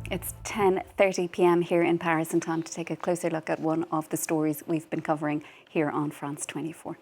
It's 10:30 p.m. here in Paris, and time to take a closer look at one of the stories we've been covering here on France 24.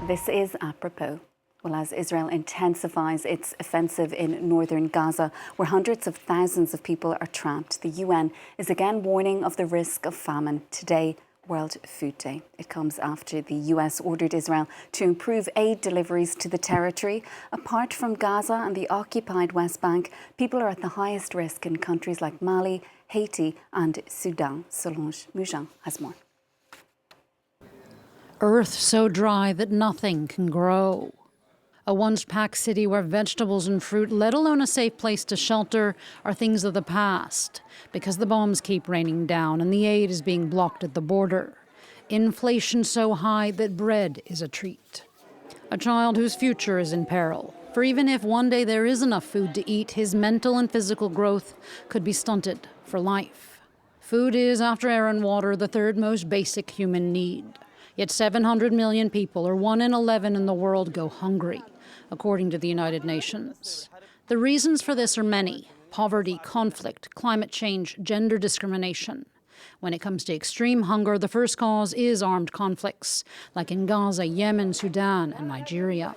This is apropos. Well, as Israel intensifies its offensive in northern Gaza, where hundreds of thousands of people are trapped, the UN is again warning of the risk of famine today, World Food Day. It comes after the US ordered Israel to improve aid deliveries to the territory. Apart from Gaza and the occupied West Bank, people are at the highest risk in countries like Mali, Haiti and Sudan. Solange Moujan has more. Earth so dry that nothing can grow. A once-packed city where vegetables and fruit, let alone a safe place to shelter, are things of the past because the bombs keep raining down and the aid is being blocked at the border. Inflation so high that bread is a treat. A child whose future is in peril. For even if one day there is enough food to eat, his mental and physical growth could be stunted for life. Food is, after air and water, the third most basic human need. Yet 700 million people, or 1 in 11 in the world, go hungry, according to the United Nations. The reasons for this are many: poverty, conflict, climate change, gender discrimination. When it comes to extreme hunger, the first cause is armed conflicts, like in Gaza, Yemen, Sudan, and Nigeria.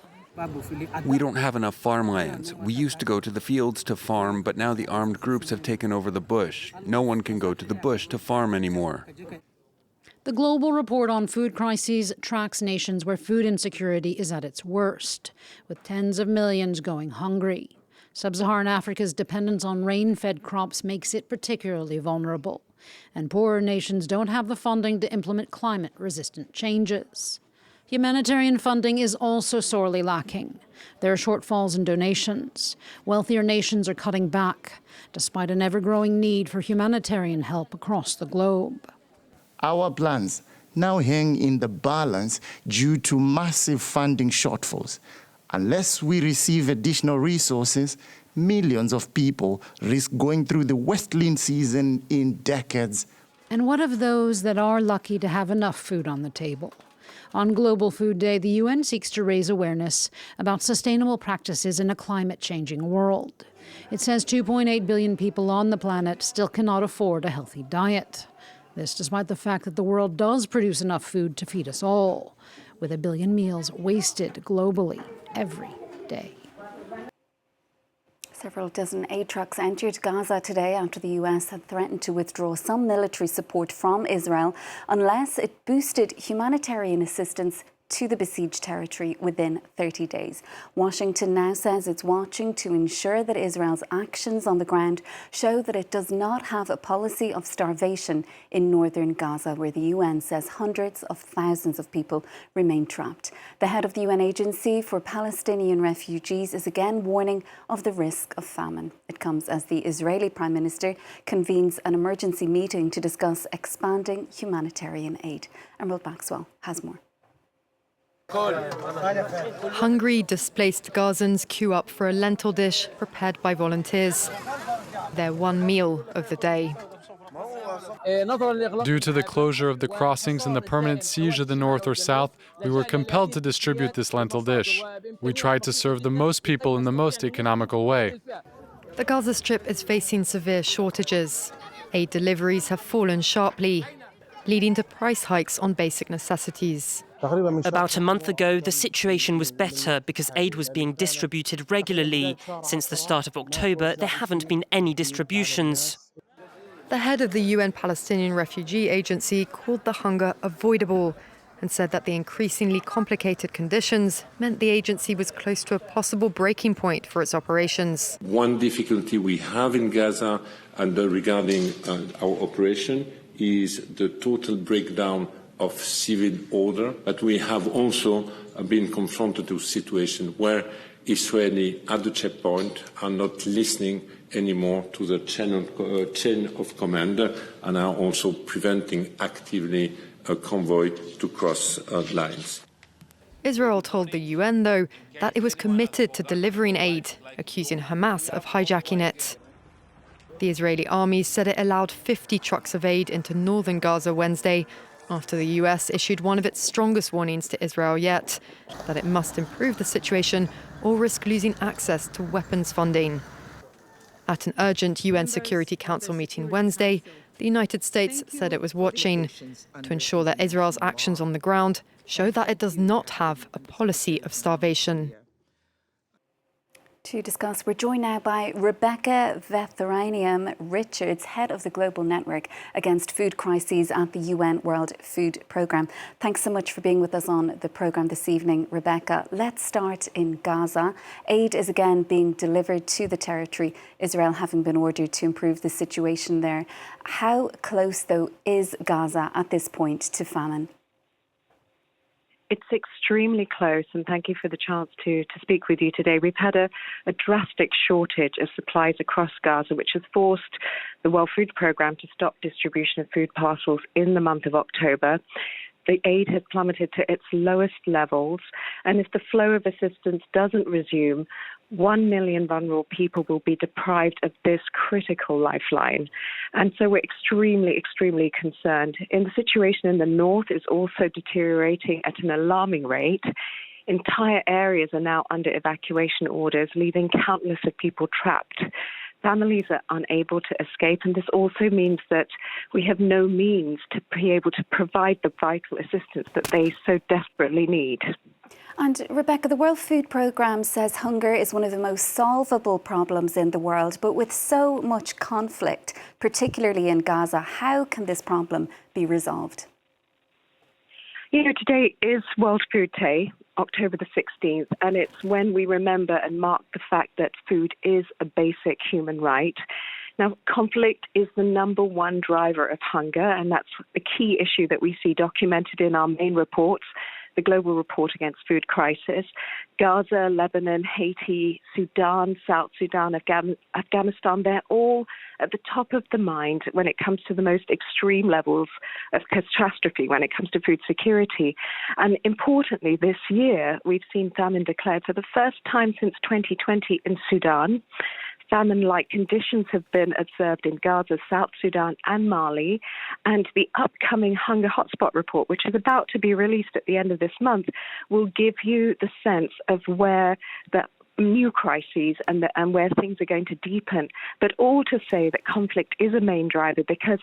We don't have enough farmlands. We used to go to the fields to farm, but now the armed groups have taken over the bush. No one can go to the bush to farm anymore. The Global Report on Food Crises tracks nations where food insecurity is at its worst, with tens of millions going hungry. Sub-Saharan Africa's dependence on rain-fed crops makes it particularly vulnerable, and poorer nations don't have the funding to implement climate-resistant changes. Humanitarian funding is also sorely lacking. There are shortfalls in donations. Wealthier nations are cutting back, despite an ever-growing need for humanitarian help across the globe. Our plans now hang in the balance due to massive funding shortfalls. Unless we receive additional resources, millions of people risk going through the wetland season in decades. And what of those that are lucky to have enough food on the table? On Global Food Day, the UN seeks to raise awareness about sustainable practices in a climate-changing world. It says 2.8 billion people on the planet still cannot afford a healthy diet. This despite the fact that the world does produce enough food to feed us all, with 1 billion meals wasted globally every day. Several dozen aid trucks entered Gaza today after the US had threatened to withdraw some military support from Israel unless it boosted humanitarian assistance to the besieged territory within 30 days. Washington now says it's watching to ensure that Israel's actions on the ground show that it does not have a policy of starvation in northern Gaza, where the UN says hundreds of thousands of people remain trapped. The head of the UN Agency for Palestinian Refugees is again warning of the risk of famine. It comes as the Israeli Prime Minister convenes an emergency meeting to discuss expanding humanitarian aid. Emerald Maxwell has more. Hungry, displaced Gazans queue up for a lentil dish prepared by volunteers. Their one meal of the day. Due to the closure of the crossings and the permanent siege of the north or south, we were compelled to distribute this lentil dish. We tried to serve the most people in the most economical way. The Gaza Strip is facing severe shortages. Aid deliveries have fallen sharply, leading to price hikes on basic necessities. About a month ago, the situation was better because aid was being distributed regularly. Since the start of October, there haven't been any distributions. The head of the UN Palestinian Refugee Agency called the hunger avoidable and said that the increasingly complicated conditions meant the agency was close to a possible breaking point for its operations. One difficulty we have in Gaza and regarding our operation is the total breakdown of civil order, but we have also been confronted to a situation where Israelis at the checkpoint are not listening anymore to the chain of command and are also preventing actively a convoy to cross lines. Israel told the UN, though, that it was committed to delivering aid, accusing Hamas of hijacking it. The Israeli army said it allowed 50 trucks of aid into northern Gaza Wednesday, after the US issued one of its strongest warnings to Israel yet, that it must improve the situation or risk losing access to weapons funding. At an urgent UN Security Council meeting Wednesday, the United States said it was watching to ensure that Israel's actions on the ground show that it does not have a policy of starvation. To discuss, we're joined now by Rebecca Vetharaniam Richards, head of the Global Network Against Food Crises at the UN World Food Programme. Thanks so much for being with us on the programme this evening, Rebecca. Let's start in Gaza. Aid is again being delivered to the territory, Israel having been ordered to improve the situation there. How close, though, is Gaza at this point to famine? It's extremely close, and thank you for the chance to speak with you today. We've had a drastic shortage of supplies across Gaza, which has forced the World Food Programme to stop distribution of food parcels in the month of October. The aid has plummeted to its lowest levels, and if the flow of assistance doesn't resume, 1 million vulnerable people will be deprived of this critical lifeline. And so we're extremely, extremely concerned. And the situation in the north is also deteriorating at an alarming rate. Entire areas are now under evacuation orders, leaving countless of people trapped. Families are unable to escape, and this also means that we have no means to be able to provide the vital assistance that they so desperately need. And Rebecca, the World Food Programme says hunger is one of the most solvable problems in the world, but with so much conflict, particularly in Gaza, how can this problem be resolved? You know, today is World Food Day, October the 16th, and it's when we remember and mark the fact that food is a basic human right. Now, conflict is the number one driver of hunger, and that's the key issue that we see documented in our main reports, the Global Report Against Food Crisis. Gaza, Lebanon, Haiti, Sudan, South Sudan, Afghanistan, they're all at the top of the mind when it comes to the most extreme levels of catastrophe, when it comes to food security. And importantly, this year, we've seen famine declared for the first time since 2020 in Sudan. Famine-like conditions have been observed in Gaza, South Sudan and Mali, and the upcoming Hunger Hotspot report, which is about to be released at the end of this month, will give you the sense of where the new crises and where things are going to deepen, but all to say that conflict is a main driver because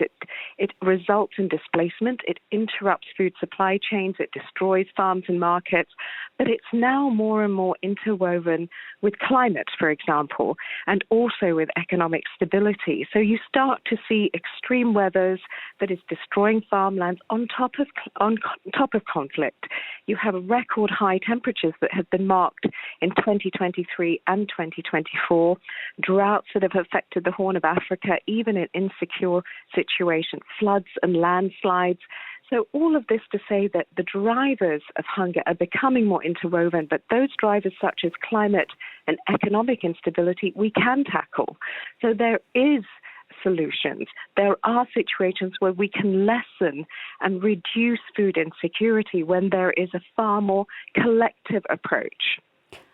it results in displacement, it interrupts food supply chains, it destroys farms and markets, but it's now more and more interwoven with climate, for example, and also with economic stability. So you start to see extreme weathers that is destroying farmlands on top of conflict. You have record high temperatures that have been marked in 2023 and 2024, droughts that have affected the Horn of Africa, even in insecure situations, floods and landslides. So all of this to say that the drivers of hunger are becoming more interwoven, but those drivers such as climate and economic instability, we can tackle. So there is solutions. There are situations where we can lessen and reduce food insecurity when there is a far more collective approach.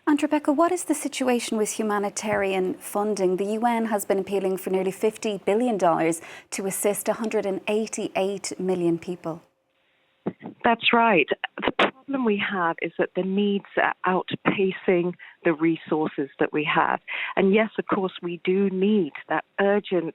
And Rebecca, what is the situation with humanitarian funding? The UN has been appealing for nearly $50 billion to assist 188 million people. That's right. The problem we have is that the needs are outpacing the resources that we have. And yes, of course, we do need that urgent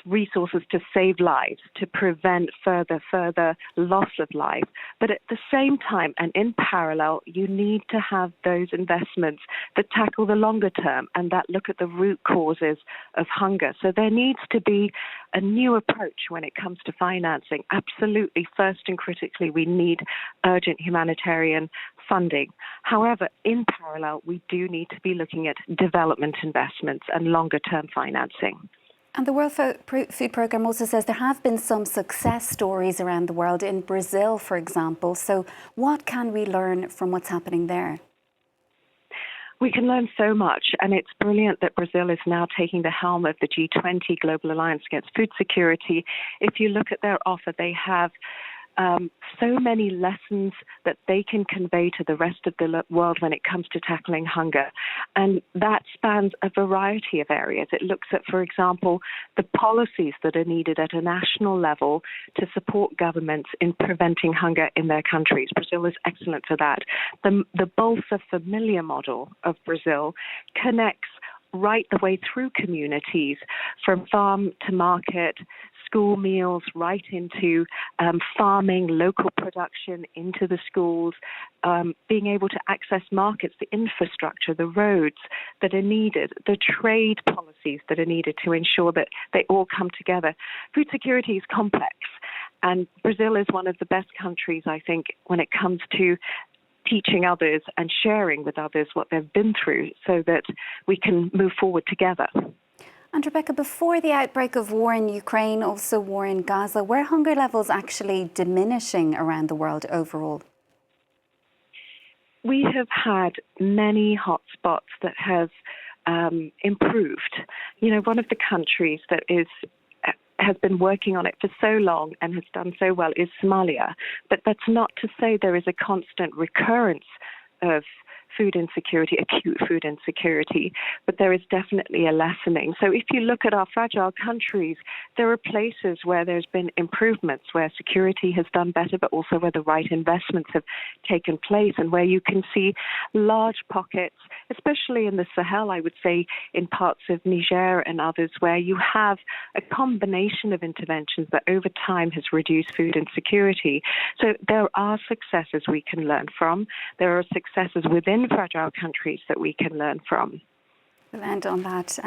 resources to save lives, to prevent further loss of life. But at the same time and in parallel, you need to have those investments that tackle the longer term and that look at the root causes of hunger. So there needs to be a new approach when it comes to financing. Absolutely, first and critically, we need urgent humanitarian funding. However, in parallel, we do need to be looking at development investments and longer term financing. And the World Food Programme also says there have been some success stories around the world, in Brazil, for example. So what can we learn from what's happening there? We can learn so much, and it's brilliant that Brazil is now taking the helm of the G20 Global Alliance Against Food Security. If you look at their offer, they have so many lessons that they can convey to the rest of the world when it comes to tackling hunger. And that spans a variety of areas. It looks at, for example, the policies that are needed at a national level to support governments in preventing hunger in their countries. Brazil is excellent for that. The Bolsa Familia model of Brazil connects right the way through communities, from farm to market, school meals, right into farming, local production, into the schools, being able to access markets, the infrastructure, the roads that are needed, the trade policies that are needed to ensure that they all come together. Food security is complex, and Brazil is one of the best countries, I think, when it comes to teaching others and sharing with others what they've been through so that we can move forward together. And Rebecca, before the outbreak of war in Ukraine, also war in Gaza, were hunger levels actually diminishing around the world overall? We have had many hotspots that have improved. You know, one of the countries that has been working on it for so long and has done so well is Somalia. But that's not to say there is a constant recurrence of food insecurity, acute food insecurity, but there is definitely a lessening. So if you look at our fragile countries, there are places where there's been improvements, where security has done better, but also where the right investments have taken place, and where you can see large pockets, especially in the Sahel, I would say in parts of Niger and others, where you have a combination of interventions that over time has reduced food insecurity. So there are successes we can learn from. There are successes within fragile countries that we can learn from. We'll end on that